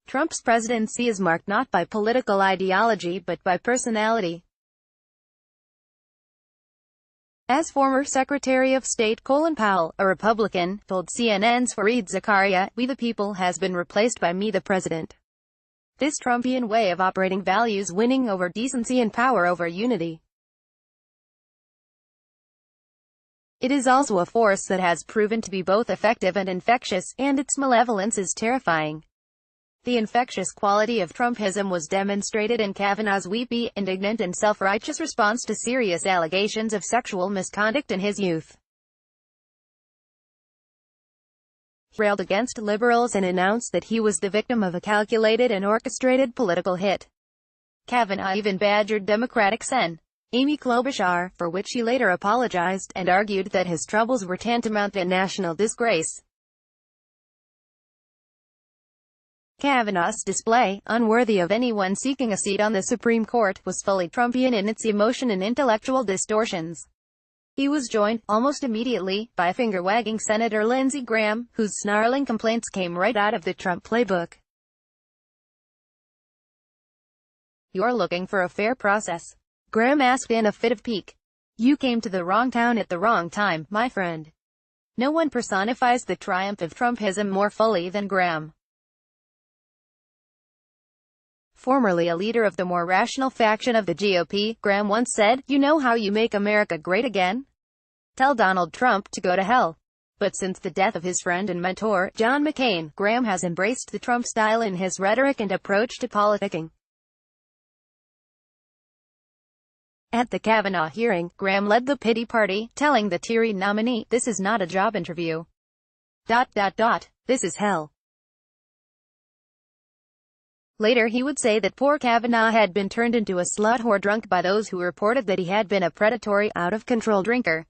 Trump's presidency is marked not by political ideology but by personality. As former Secretary of State Colin Powell, a Republican, told CNN's Fareed Zakaria, "We the people has been replaced by me the president." This Trumpian way of operating values winning over decency and power over unity. It is also a force that has proven to be both effective and infectious, and its malevolence is terrifying. The infectious quality of Trumpism was demonstrated in Kavanaugh's weepy, indignant and self-righteous response to serious allegations of sexual misconduct in his youth. He railed against liberals and announced that he was the victim of a calculated and orchestrated political hit. Kavanaugh even badgered Democratic Sen. Amy Klobuchar, for which he later apologized, and argued that his troubles were tantamount to a national disgrace. Kavanaugh's display, unworthy of anyone seeking a seat on the Supreme Court, was fully Trumpian in its emotion and intellectual distortions. He was joined, almost immediately, by finger-wagging Senator Lindsey Graham, whose snarling complaints came right out of the Trump playbook. "You're looking for a fair process?" Graham asked in a fit of pique. "You came to the wrong town at the wrong time, my friend." No one personifies the triumph of Trumpism more fully than Graham. Formerly a leader of the more rational faction of the GOP, Graham once said, "You know how you make America great again? Tell Donald Trump to go to hell." But since the death of his friend and mentor, John McCain, Graham has embraced the Trump style in his rhetoric and approach to politicking. At the Kavanaugh hearing, Graham led the pity party, telling the teary nominee, "This is not a job interview. ... This is hell." Later he would say that poor Kavanaugh had been turned into a slut whore drunk by those who reported that he had been a predatory, out-of-control drinker.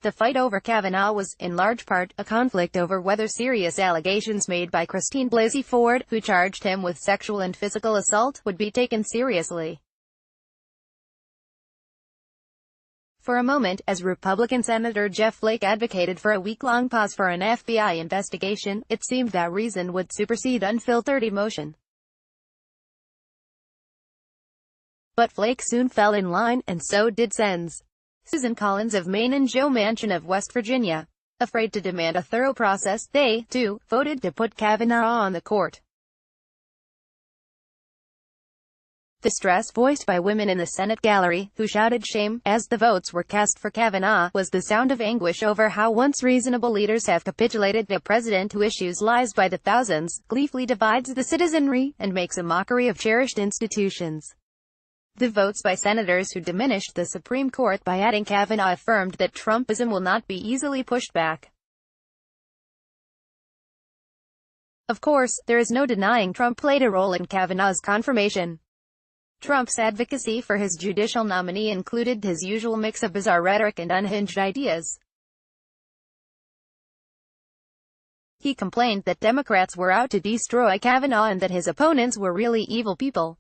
The fight over Kavanaugh was, in large part, a conflict over whether serious allegations made by Christine Blasey Ford, who charged him with sexual and physical assault, would be taken seriously. For a moment, as Republican Senator Jeff Flake advocated for a week-long pause for an FBI investigation, it seemed that reason would supersede unfiltered emotion. But Flake soon fell in line, and so did Sens. Susan Collins of Maine and Joe Manchin of West Virginia. Afraid to demand a thorough process, they, too, voted to put Kavanaugh on the court. The stress voiced by women in the Senate gallery, who shouted shame, as the votes were cast for Kavanaugh, was the sound of anguish over how once reasonable leaders have capitulated. A president who issues lies by the thousands, gleefully divides the citizenry, and makes a mockery of cherished institutions. The votes by senators who diminished the Supreme Court by adding Kavanaugh affirmed that Trumpism will not be easily pushed back. Of course, there is no denying Trump played a role in Kavanaugh's confirmation. Trump's advocacy for his judicial nominee included his usual mix of bizarre rhetoric and unhinged ideas. He complained that Democrats were out to destroy Kavanaugh and that his opponents were really evil people.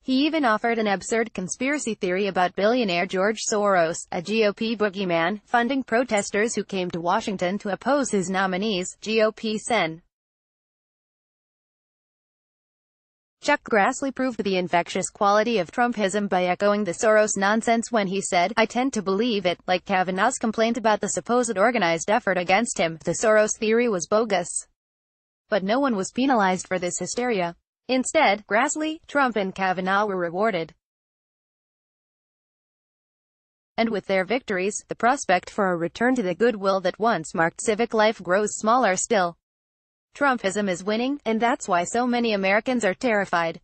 He even offered an absurd conspiracy theory about billionaire George Soros, a GOP boogeyman, funding protesters who came to Washington to oppose his nominees, GOP Sen. Chuck Grassley proved the infectious quality of Trumpism by echoing the Soros nonsense when he said, "I tend to believe it." Like Kavanaugh's complaint about the supposed organized effort against him, the Soros theory was bogus. But no one was penalized for this hysteria. Instead, Grassley, Trump and Kavanaugh were rewarded. And with their victories, the prospect for a return to the goodwill that once marked civic life grows smaller still. Trumpism is winning, and that's why so many Americans are terrified.